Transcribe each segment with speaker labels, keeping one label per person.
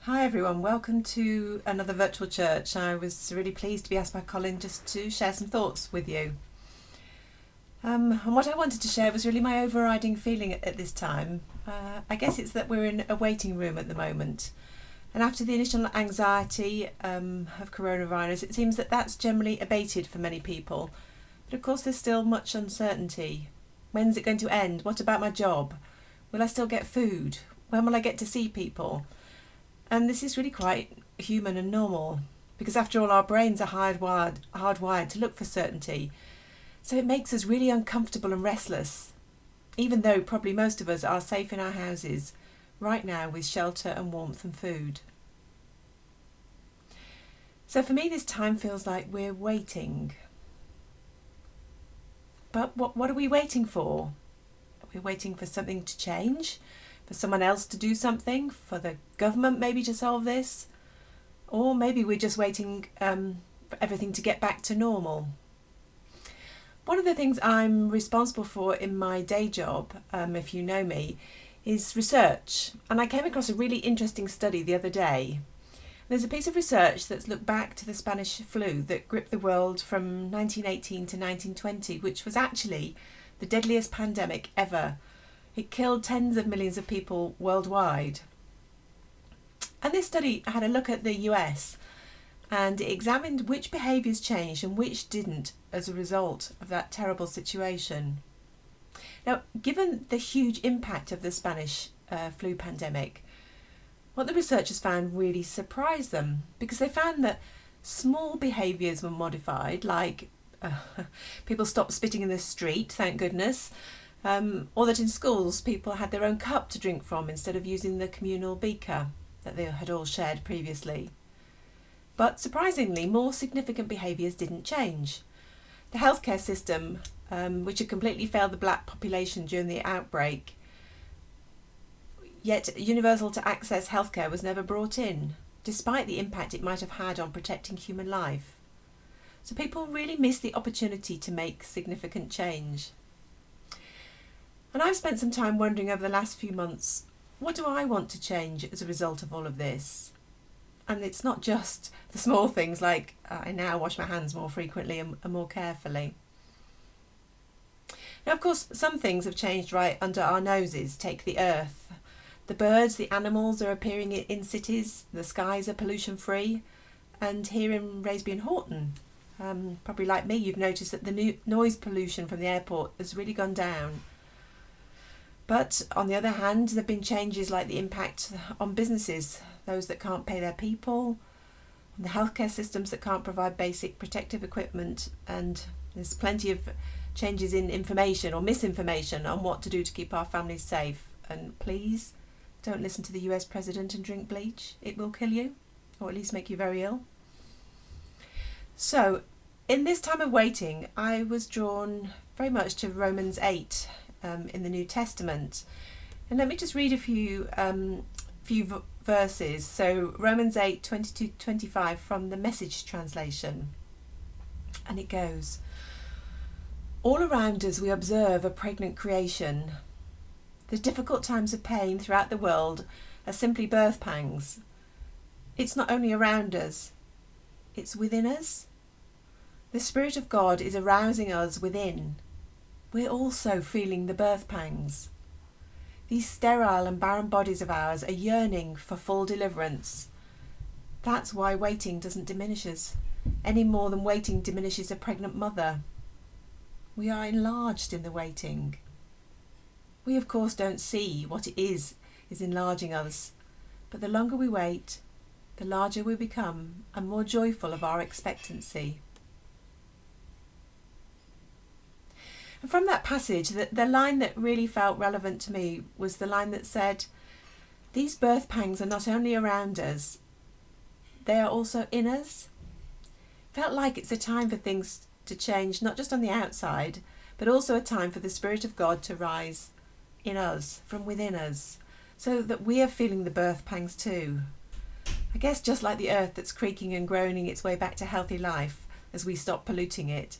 Speaker 1: Hi everyone, welcome to another virtual church. I was really pleased to be asked by Colin just to share some thoughts with you. And what I wanted to share was really my overriding feeling at this time. I guess it's that we're in a waiting room at the moment. And after the initial anxiety of coronavirus, it seems that that's generally abated for many people. But of course there's still much uncertainty. When's it going to end? What about my job? Will I still get food? When will I get to see people? And this is really quite human and normal, because after all, our brains are hardwired to look for certainty. So it makes us really uncomfortable and restless, even though probably most of us are safe in our houses right now with shelter and warmth and food. So for me, this time feels like we're waiting. But what are we waiting for? Are we waiting for something to change? For someone else to do something, for the government maybe to solve this, or maybe we're just waiting for everything to get back to normal. One of the things I'm responsible for in my day job, if you know me, is research, and I came across a really interesting study the other day. There's a piece of research that's looked back to the Spanish flu that gripped the world from 1918 to 1920, which was actually the deadliest pandemic ever. It killed tens of millions of people worldwide. And this study had a look at the US and it examined which behaviours changed and which didn't as a result of that terrible situation. Now, given the huge impact of the Spanish flu pandemic, what the researchers found really surprised them, because they found that small behaviours were modified, like people stopped spitting in the street, thank goodness, or that in schools people had their own cup to drink from instead of using the communal beaker that they had all shared previously. But surprisingly, more significant behaviours didn't change. The healthcare system, which had completely failed the black population during the outbreak, yet universal to access healthcare was never brought in, despite the impact it might have had on protecting human life. So people really missed the opportunity to make significant change. And I've spent some time wondering over the last few months, what do I want to change as a result of all of this? And it's not just the small things like I now wash my hands more frequently and more carefully. Now, of course, some things have changed right under our noses. Take the earth. The birds, the animals are appearing in cities. The skies are pollution free. And here in Raisby and Horton, probably like me, you've noticed that the noise pollution from the airport has really gone down. But on the other hand, there have been changes like the impact on businesses, those that can't pay their people, on the healthcare systems that can't provide basic protective equipment, and there's plenty of changes in information or misinformation on what to do to keep our families safe. And please don't listen to the US president and drink bleach. It will kill you, or at least make you very ill. So in this time of waiting, I was drawn very much to Romans 8 in the New Testament. And let me just read a few verses. So Romans 8, 22-25 from the Message translation. And it goes, "All around us we observe a pregnant creation. The difficult times of pain throughout the world are simply birth pangs. It's not only around us, it's within us. The Spirit of God is arousing us within. We're also feeling the birth pangs. These sterile and barren bodies of ours are yearning for full deliverance. That's why waiting doesn't diminish us, any more than waiting diminishes a pregnant mother. We are enlarged in the waiting. We of course don't see what it is enlarging us, but the longer we wait, the larger we become and more joyful of our expectancy." And from that passage, the line that really felt relevant to me was the line that said, "These birth pangs are not only around us, they are also in us." Felt like it's a time for things to change, not just on the outside, but also a time for the Spirit of God to rise in us, from within us, so that we are feeling the birth pangs too. I guess just like the earth that's creaking and groaning its way back to healthy life as we stop polluting it,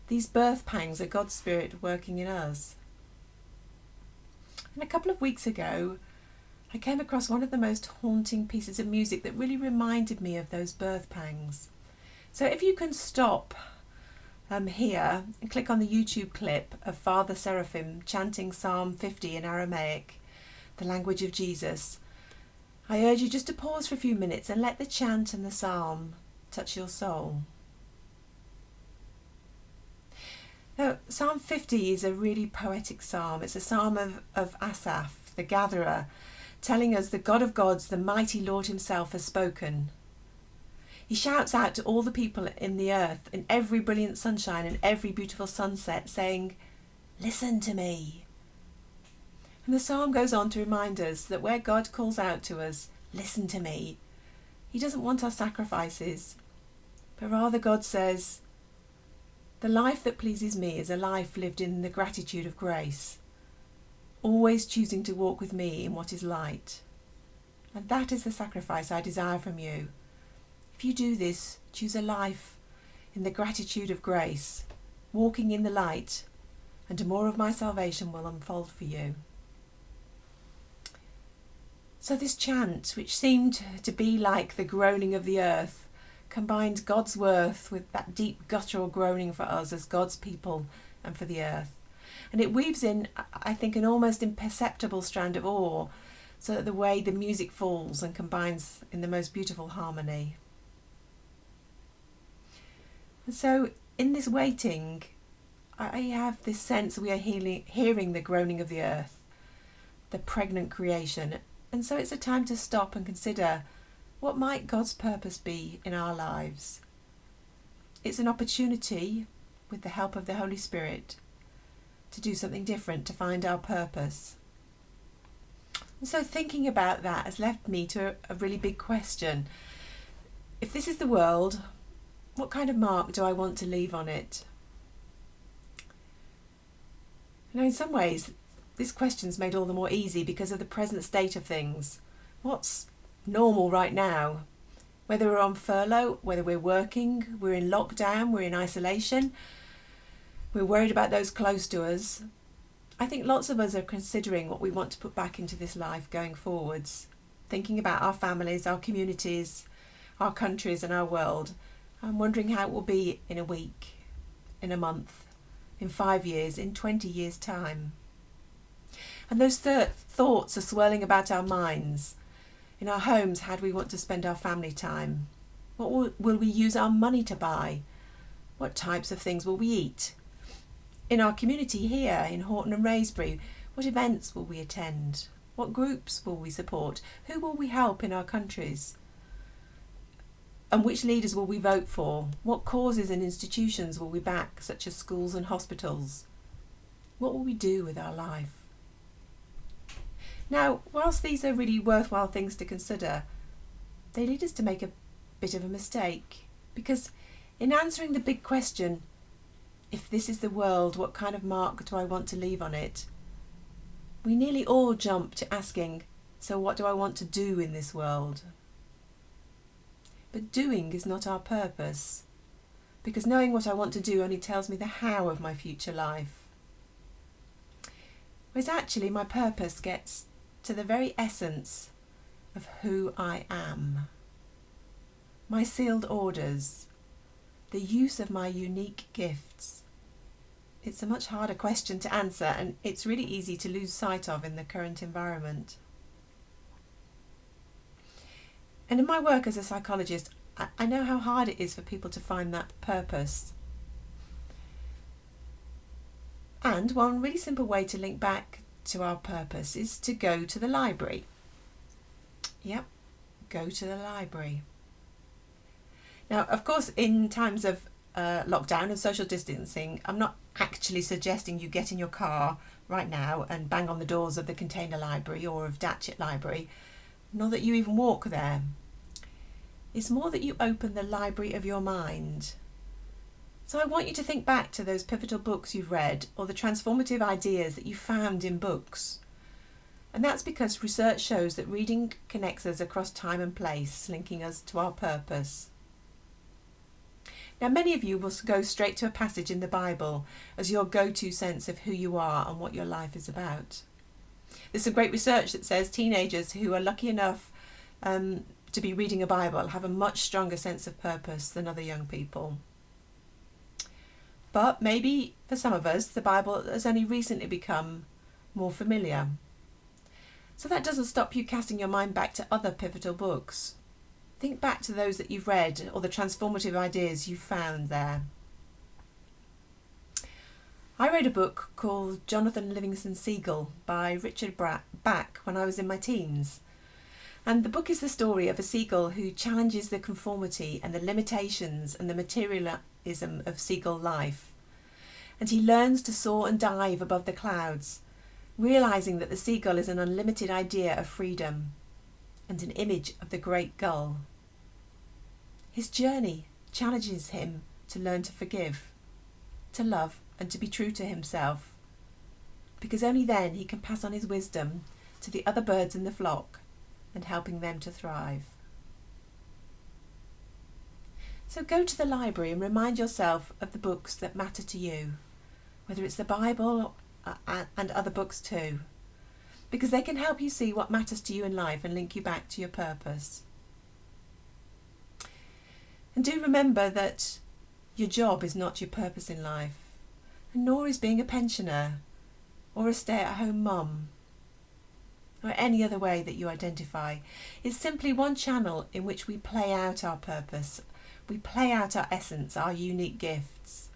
Speaker 1: these birth pangs are God's Spirit working in us. And a couple of weeks ago, I came across one of the most haunting pieces of music that really reminded me of those birth pangs. So if you can stop here and click on the YouTube clip of Father Seraphim chanting Psalm 50 in Aramaic, the language of Jesus, I urge you just to pause for a few minutes and let the chant and the psalm touch your soul. Now, Psalm 50 is a really poetic psalm. It's a psalm of Asaph, the gatherer, telling us the God of gods, the mighty Lord himself, has spoken. He shouts out to all the people in the earth in every brilliant sunshine and every beautiful sunset, saying, "Listen to me." And the psalm goes on to remind us that where God calls out to us, "Listen to me," he doesn't want our sacrifices, but rather God says, "The life that pleases me is a life lived in the gratitude of grace, always choosing to walk with me in what is light. And that is the sacrifice I desire from you. If you do this, choose a life in the gratitude of grace, walking in the light, and more of my salvation will unfold for you." So this chant, which seemed to be like the groaning of the earth, combined God's worth with that deep guttural groaning for us as God's people and for the earth. And it weaves in, I think, an almost imperceptible strand of awe, so that the way the music falls and combines in the most beautiful harmony. And so in this waiting, I have this sense we are hearing the groaning of the earth, the pregnant creation. And so it's a time to stop and consider, what might God's purpose be in our lives? It's an opportunity, with the help of the Holy Spirit, to do something different, to find our purpose. And so thinking about that has left me to a really big question. If this is the world, what kind of mark do I want to leave on it? Now, in some ways, this question's made all the more easy because of the present state of things. What's normal right now? Whether we're on furlough, whether we're working, we're in lockdown, we're in isolation, we're worried about those close to us. I think lots of us are considering what we want to put back into this life going forwards, thinking about our families, our communities, our countries and our world. I'm wondering how it will be in a week, in a month, in 5 years, in 20 years' time. And those thoughts are swirling about our minds. In our homes, how do we want to spend our family time? What will we use our money to buy? What types of things will we eat? In our community here in Horton and Wraysbury, what events will we attend? What groups will we support? Who will we help in our countries? And which leaders will we vote for? What causes and institutions will we back, such as schools and hospitals? What will we do with our life? Now, whilst these are really worthwhile things to consider, they lead us to make a bit of a mistake, because in answering the big question, if this is the world, what kind of mark do I want to leave on it? We nearly all jump to asking, so what do I want to do in this world? But doing is not our purpose, because knowing what I want to do only tells me the how of my future life. Whereas actually my purpose gets to the very essence of who I am. My sealed orders, the use of my unique gifts. It's a much harder question to answer, and it's really easy to lose sight of in the current environment. And in my work as a psychologist, I know how hard it is for people to find that purpose. And one really simple way to link back to our purpose is to go to the library. Yep, go to the library. Now, of course, in times of lockdown and social distancing, I'm not actually suggesting you get in your car right now and bang on the doors of the Container Library or of Datchet Library, nor that you even walk there. It's more that you open the library of your mind. So I want you to think back to those pivotal books you've read, or the transformative ideas that you found in books. And that's because research shows that reading connects us across time and place, linking us to our purpose. Now, many of you will go straight to a passage in the Bible as your go-to sense of who you are and what your life is about. There's some great research that says teenagers who are lucky enough to be reading a Bible have a much stronger sense of purpose than other young people. But maybe for some of us, the Bible has only recently become more familiar. So that doesn't stop you casting your mind back to other pivotal books. Think back to those that you've read or the transformative ideas you've found there. I read a book called Jonathan Livingston Seagull by Richard Bach when I was in my teens. And the book is the story of a seagull who challenges the conformity and the limitations and the materialism of seagull life. And he learns to soar and dive above the clouds, realising that the seagull is an unlimited idea of freedom and an image of the great gull. His journey challenges him to learn to forgive, to love, and to be true to himself, because only then he can pass on his wisdom to the other birds in the flock and helping them to thrive. So go to the library and remind yourself of the books that matter to you, whether it's the Bible and other books too, because they can help you see what matters to you in life and link you back to your purpose. And do remember that your job is not your purpose in life, and nor is being a pensioner or a stay-at-home mum or any other way that you identify. It's simply one channel in which we play out our purpose. We play out our essence, our unique gifts.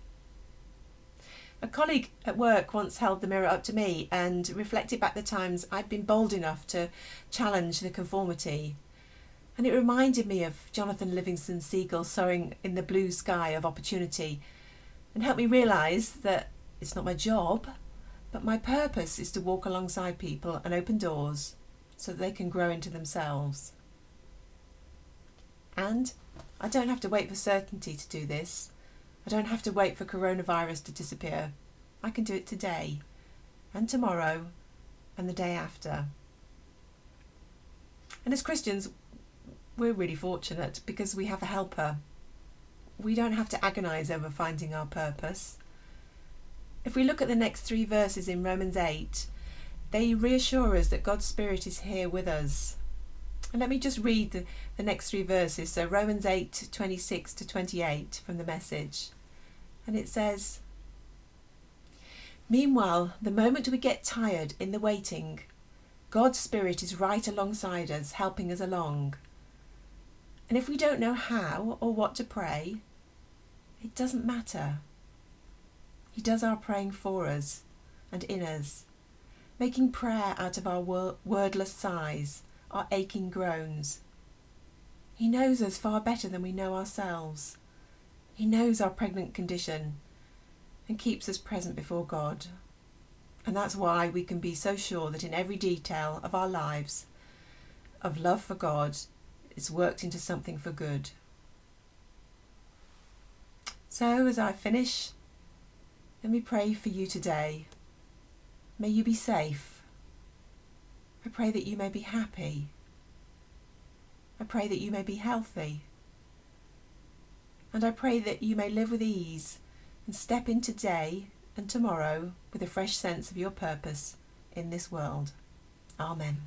Speaker 1: A colleague at work once held the mirror up to me and reflected back the times I'd been bold enough to challenge the conformity. And it reminded me of Jonathan Livingston Seagull soaring in the blue sky of opportunity, and helped me realise that it's not my job, but my purpose is to walk alongside people and open doors so that they can grow into themselves. And I don't have to wait for certainty to do this. I don't have to wait for coronavirus to disappear. I can do it today, and tomorrow, and the day after. And as Christians, we're really fortunate because we have a helper. We don't have to agonise over finding our purpose. If we look at the next 3 verses in Romans 8, they reassure us that God's Spirit is here with us. And let me just read the next 3 verses. So Romans 8, 26 to 28 from the Message. And it says, "Meanwhile, the moment we get tired in the waiting, God's Spirit is right alongside us, helping us along. And if we don't know how or what to pray, it doesn't matter. He does our praying for us and in us, making prayer out of our wordless sighs, our aching groans. He knows us far better than we know ourselves. He knows our pregnant condition and keeps us present before God. And that's why we can be so sure that in every detail of our lives, of love for God, it's worked into something for good." So as I finish, let me pray for you today. May you be safe. I pray that you may be happy. I pray that you may be healthy. And I pray that you may live with ease and step in today and tomorrow with a fresh sense of your purpose in this world. Amen.